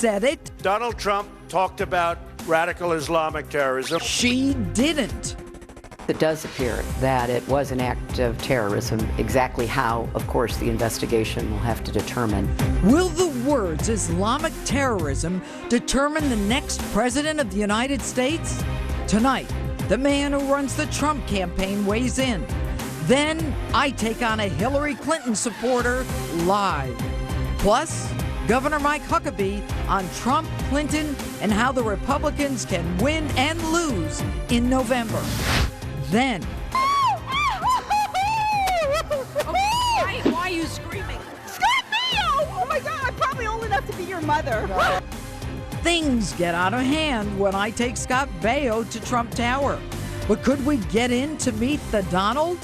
said it. Donald Trump talked about radical Islamic terrorism. She didn't. It does appear that it was an act of terrorism. Exactly how, of course, the investigation will have to determine. Will the words Islamic terrorism determine the next president of the United States? Tonight, the man who runs the Trump campaign weighs in. Then I take on a Hillary Clinton supporter live. Plus, Governor Mike Huckabee on Trump, Clinton, and how the Republicans can win and lose in November. Then, why are you screaming? Scott Mayo! Oh my God, I'm probably old enough to be your mother. things get out of hand when I take Scott Baio to Trump Tower. But could we get in to meet the Donald?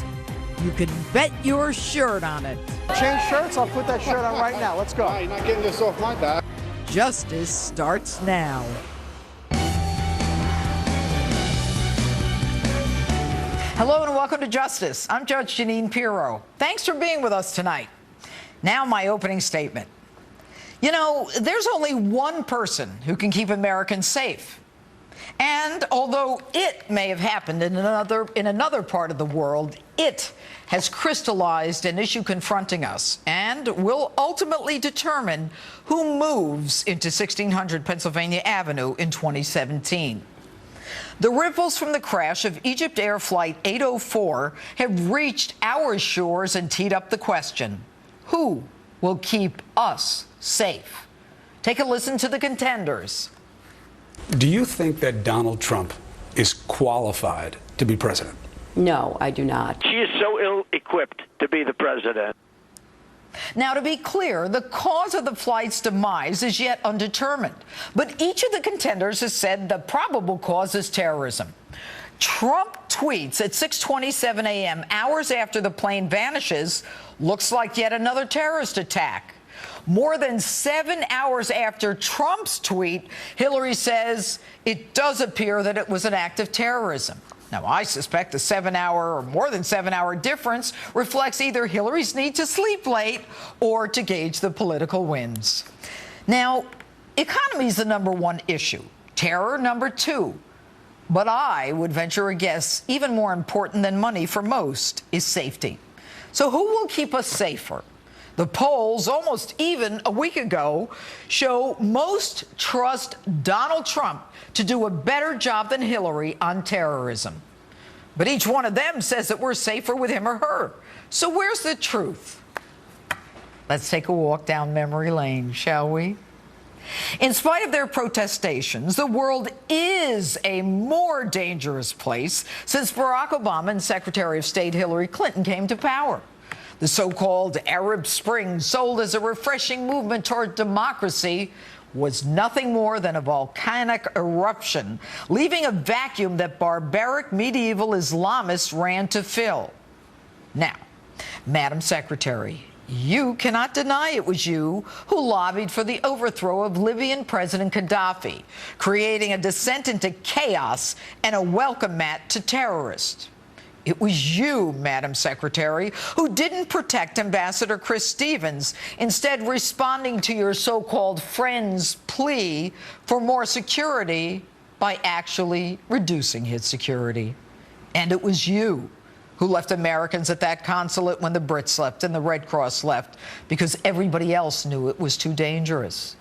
You can bet your shirt on it. Change shirts? I'll put that shirt on right now. Let's go. You're not getting this off my back. Justice starts now. Hello and welcome to Justice. I'm Judge Jeanine Pirro. Thanks for being with us tonight. Now my opening statement. You know, there's only one person who can keep Americans safe. And although it may have happened in another part of the world, it has crystallized an issue confronting us and will ultimately determine who moves into 1600 Pennsylvania Avenue in 2017. The ripples from the crash of Egypt Air Flight 804 have reached our shores and teed up the question, who will keep us safe? Take a listen to the contenders. Do you think that Donald Trump is qualified to be president? No, I do not. She is so ill-equipped to be the president. Now, to be clear, the cause of the flight's demise is yet undetermined. But each of the contenders has said the probable cause is terrorism. Trump tweets at 6:27 a.m., hours after the plane vanishes, looks like yet another terrorist attack. More than 7 hours after Trump's tweet, Hillary says it does appear that it was an act of terrorism. Now, I suspect the 7-hour or more than 7-hour difference reflects either Hillary's need to sleep late or to gauge the political winds. Now, economy is the #1 issue, terror #2. But I would venture a guess even more important than money for most is safety. So who will keep us safer? The polls, almost even a week ago, show most trust Donald Trump to do a better job than Hillary on terrorism. But each one of them says that we're safer with him or her. So where's the truth? Let's take a walk down memory lane, shall we? In spite of their protestations, the world is a more dangerous place since Barack Obama and Secretary of State Hillary Clinton came to power. The so-called Arab Spring, sold as a refreshing movement toward democracy, was nothing more than a volcanic eruption, leaving a vacuum that barbaric medieval Islamists ran to fill. Now, Madam Secretary, you cannot deny it was you who lobbied for the overthrow of Libyan President Gaddafi, creating a descent into chaos and a welcome mat to terrorists. It was you, Madam Secretary, who didn't protect Ambassador Chris Stevens, instead responding to your so-called friend's plea for more security by actually reducing his security. And it was you who left Americans at that consulate when the Brits left and the Red Cross left because everybody else knew it was too dangerous.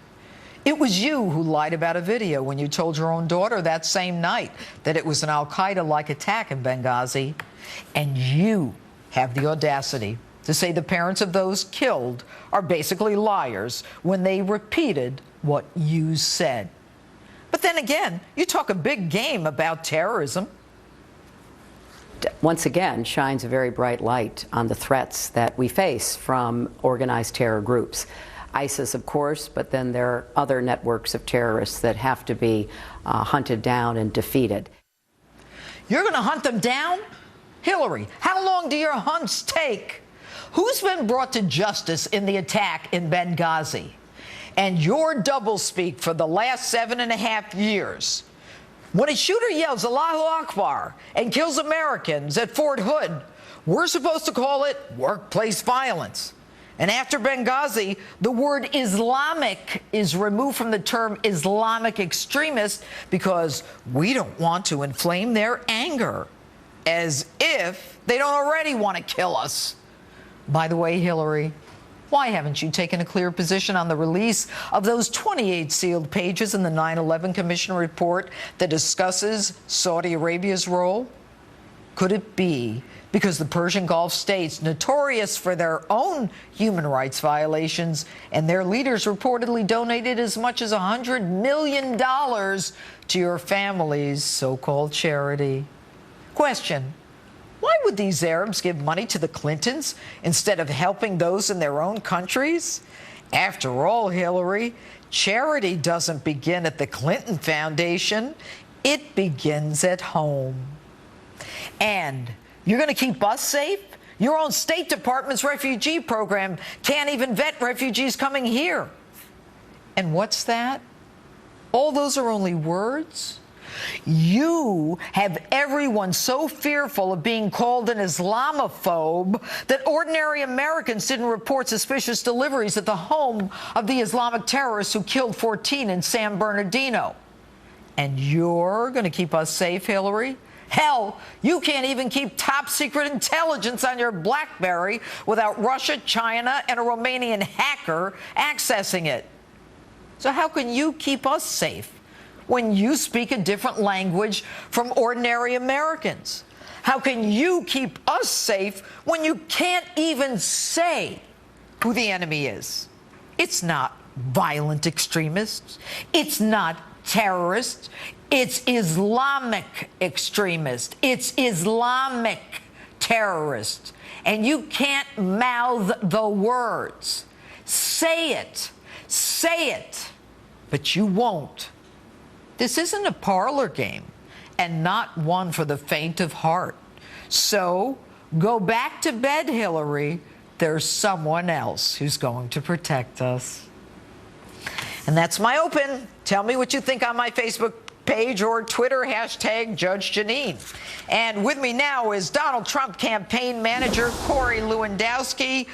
It was you who lied about a video when you told your own daughter that same night that it was an al-Qaeda-like attack in Benghazi. And you have the audacity to say the parents of those killed are basically liars when they repeated what you said. But then again, you talk a big game about terrorism. Once again, shines a very bright light on the threats that we face from organized terror groups. ISIS, of course, but then there are other networks of terrorists that have to be hunted down and defeated. You're going to hunt them down? Hillary, how long do your hunts take? Who's been brought to justice in the attack in Benghazi? And your doublespeak for the last 7.5 years. When a shooter yells Allahu Akbar and kills Americans at Fort Hood, we're supposed to call it workplace violence. And after Benghazi, the word Islamic is removed from the term Islamic extremist because we don't want to inflame their anger, as if they don't already want to kill us. By the way, Hillary, why haven't you taken a clear position on the release of those 28 sealed pages in the 9/11 Commission report that discusses Saudi Arabia's role? Could it be because the Persian Gulf states, notorious for their own human rights violations, and their leaders reportedly donated as much as $100 million to your family's so-called charity? Question: why would these Arabs give money to the Clintons instead of helping those in their own countries? After all, Hillary, charity doesn't begin at the Clinton Foundation. It begins at home. And you're going to keep us safe? Your own State Department's refugee program can't even vet refugees coming here. And what's that? All those are only words? You have everyone so fearful of being called an Islamophobe that ordinary Americans didn't report suspicious deliveries at the home of the Islamic terrorists who killed 14 in San Bernardino. And you're going to keep us safe, Hillary? Hell, you can't even keep top secret intelligence on your BlackBerry without Russia, China, and a Romanian hacker accessing it. So how can you keep us safe when you speak a different language from ordinary Americans? How can you keep us safe when you can't even say who the enemy is? It's not violent extremists. It's not terrorists. It's Islamic extremists. It's Islamic terrorists. And you can't mouth the words. Say it. Say it. But you won't. This isn't a parlor game, and not one for the faint of heart. So go back to bed, Hillary. There's someone else who's going to protect us. And that's my open. Tell me what you think on my Facebook page or Twitter, hashtag Judge Jeanine. And with me now is Donald Trump campaign manager Corey Lewandowski.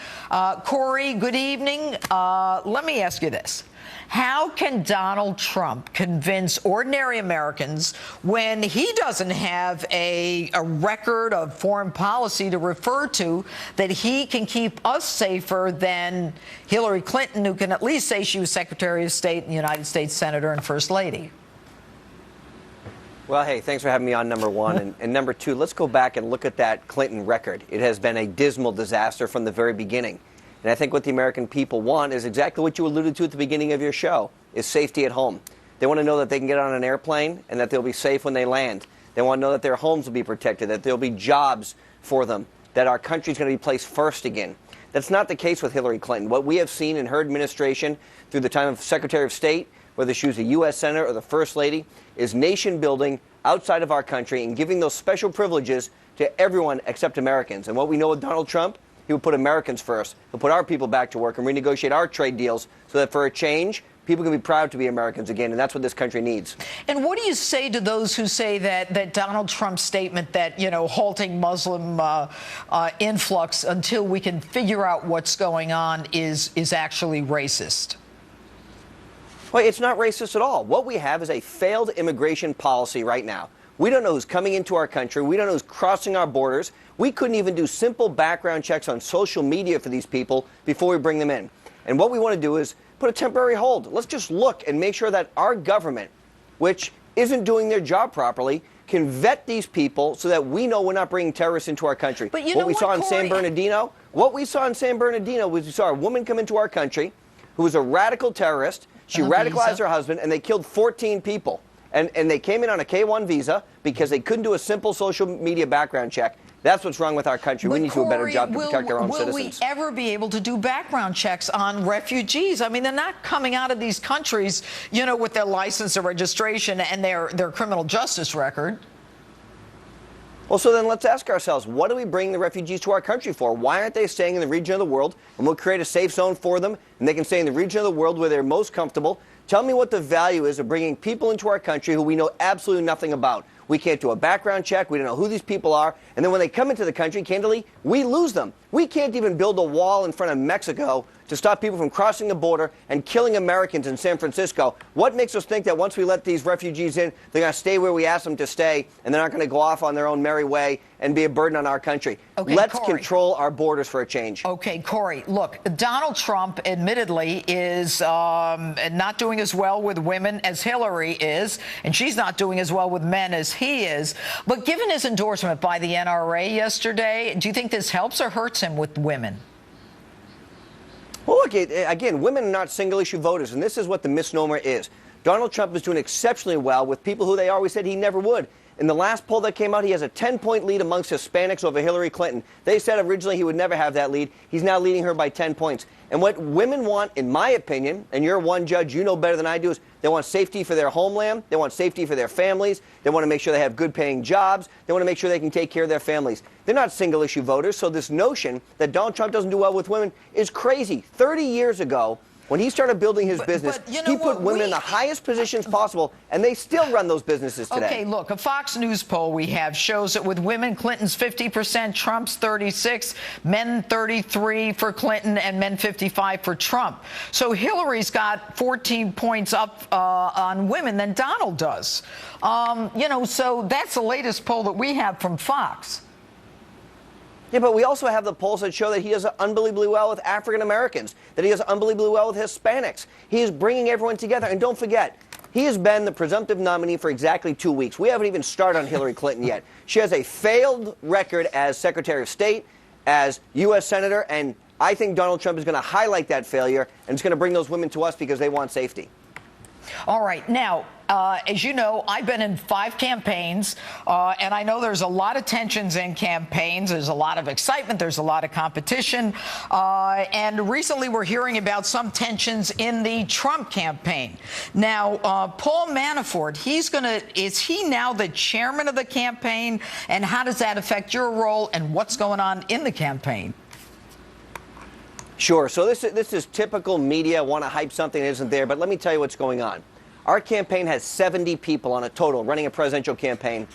Corey, good evening. Let me ask you this. How can Donald Trump convince ordinary Americans when he doesn't have a record of foreign policy to refer to that he can keep us safer than Hillary Clinton, who can at least say she was Secretary of State and United States Senator and First Lady? Well, hey, thanks for having me on, number one. And number two, let's go back and look at that Clinton record. It has been a dismal disaster from the very beginning. And I think what the American people want is exactly what you alluded to at the beginning of your show, is safety at home. They want to know that they can get on an airplane and that they'll be safe when they land. They want to know that their homes will be protected, that there'll be jobs for them, that our country's going to be placed first again. That's not the case with Hillary Clinton. What we have seen in her administration through the time of Secretary of State, whether she was a U.S. Senator or the First Lady, is nation building outside of our country and giving those special privileges to everyone except Americans. And what we know with Donald Trump, he would put Americans first. He'll put our people back to work and renegotiate our trade deals so that for a change, people can be proud to be Americans again, and that's what this country needs. And what do you say to those who say that Donald Trump's statement that, you know, halting Muslim influx until we can figure out what's going on is actually racist? Well, it's not racist at all. What we have is a failed immigration policy right now. We don't know who's coming into our country. We don't know who's crossing our borders. We couldn't even do simple background checks on social media for these people before we bring them in. And what we want to do is put a temporary hold. Let's just look and make sure that our government, which isn't doing their job properly, can vet these people so that we know we're not bringing terrorists into our country. But you know what we saw in San Bernardino? What we saw in San Bernardino was we saw a woman come into our country who was a radical terrorist. She radicalized her husband, and they killed 14 people. And they came in on a K-1 visa because they couldn't do a simple social media background check. That's what's wrong with our country. We need to do a better job to protect our own citizens. Will we ever be able to do background checks on refugees? I mean, they're not coming out of these countries, you know, with their license or registration and their criminal justice record. Well, so then let's ask ourselves, what do we bring the refugees to our country for? Why aren't they staying in the region of the world? And we'll create a safe zone for them, and they can stay in the region of the world where they're most comfortable Tell me what the value is of bringing people into our country who we know absolutely nothing about. We can't do a background check. We don't know who these people are. And then when they come into the country, candidly, we lose them. We can't even build a wall in front of Mexico to stop people from crossing the border and killing Americans in San Francisco. What makes us think that once we let these refugees in, they're going to stay where we ask them to stay, and they're not going to go off on their own merry way and be a burden on our country? Okay, Let's Corey. control our borders for a change. Okay, Corey, look, Donald Trump admittedly is not doing as well with women as Hillary is, and she's not doing as well with men as he is. But given his endorsement by the NRA yesterday, do you think this helps or hurts him with women? Well, look, again, women are not single-issue voters, and this is what the misnomer is. Donald Trump is doing exceptionally well with people who they always said he never would. In the last poll that came out, he has a 10-point lead amongst Hispanics over Hillary Clinton. They said originally he would never have that lead. He's now leading her by 10 points. And what women want, in my opinion, and you're one judge, you know better than I do, is they want safety for their homeland. They want safety for their families. They want to make sure they have good-paying jobs. They want to make sure they can take care of their families. They're not single-issue voters, so this notion that Donald Trump doesn't do well with women is crazy. 30 years ago, when he started building his business, you know he put women in the highest positions possible, and they still run those businesses today. Okay, look, a Fox News poll we have shows that with women, Clinton's 50%, Trump's 36%, men 33% for Clinton, and men 55% for Trump. So Hillary's got 14 points up on women than Donald does. You know, so that's the latest poll that we have from Fox. Yeah, but we also have the polls that show that he does unbelievably well with African Americans, that he does unbelievably well with Hispanics. He is bringing everyone together. And don't forget, he has been the presumptive nominee for exactly 2 weeks. We haven't even started on Hillary Clinton yet. She has a failed record as Secretary of State, as U.S. Senator, and I think Donald Trump is going to highlight that failure, and it's going to bring those women to us because they want safety. All right. Now, as you know, I've been in 5 campaigns, and I know there's a lot of tensions in campaigns. There's a lot of excitement. There's a lot of competition. And recently we're hearing about some tensions in the Trump campaign. Now, Paul Manafort, is he now the chairman of the campaign? And how does that affect your role and what's going on in the campaign? Sure. So this is typical media, want to hype something that isn't there. But let me tell you what's going on. Our campaign has 70 people on a total running a presidential campaign.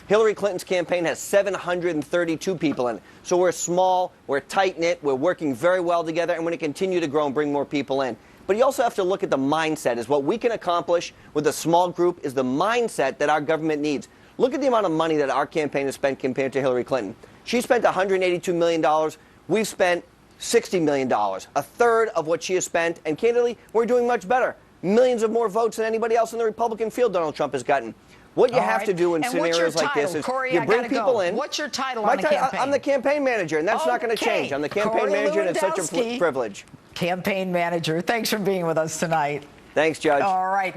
Hillary Clinton's campaign has 732 people in it. So we're small, we're tight-knit, we're working very well together, and we're going to continue to grow and bring more people in. But you also have to look at the mindset. Is what we can accomplish with a small group is the mindset that our government needs. Look at the amount of money that our campaign has spent compared to Hillary Clinton. She spent $182 million. We've spent $60 million, a third of what she has spent, and candidly, we're doing much better. Millions of more votes than anybody else in the Republican field Donald Trump has gotten. What you have to do in scenarios like this is you bring people in. What's your title on the campaign? I'm the campaign manager, and that's not going to change. I'm the campaign manager, and it's such a privilege. Campaign manager. Thanks for being with us tonight. Thanks, Judge. All right.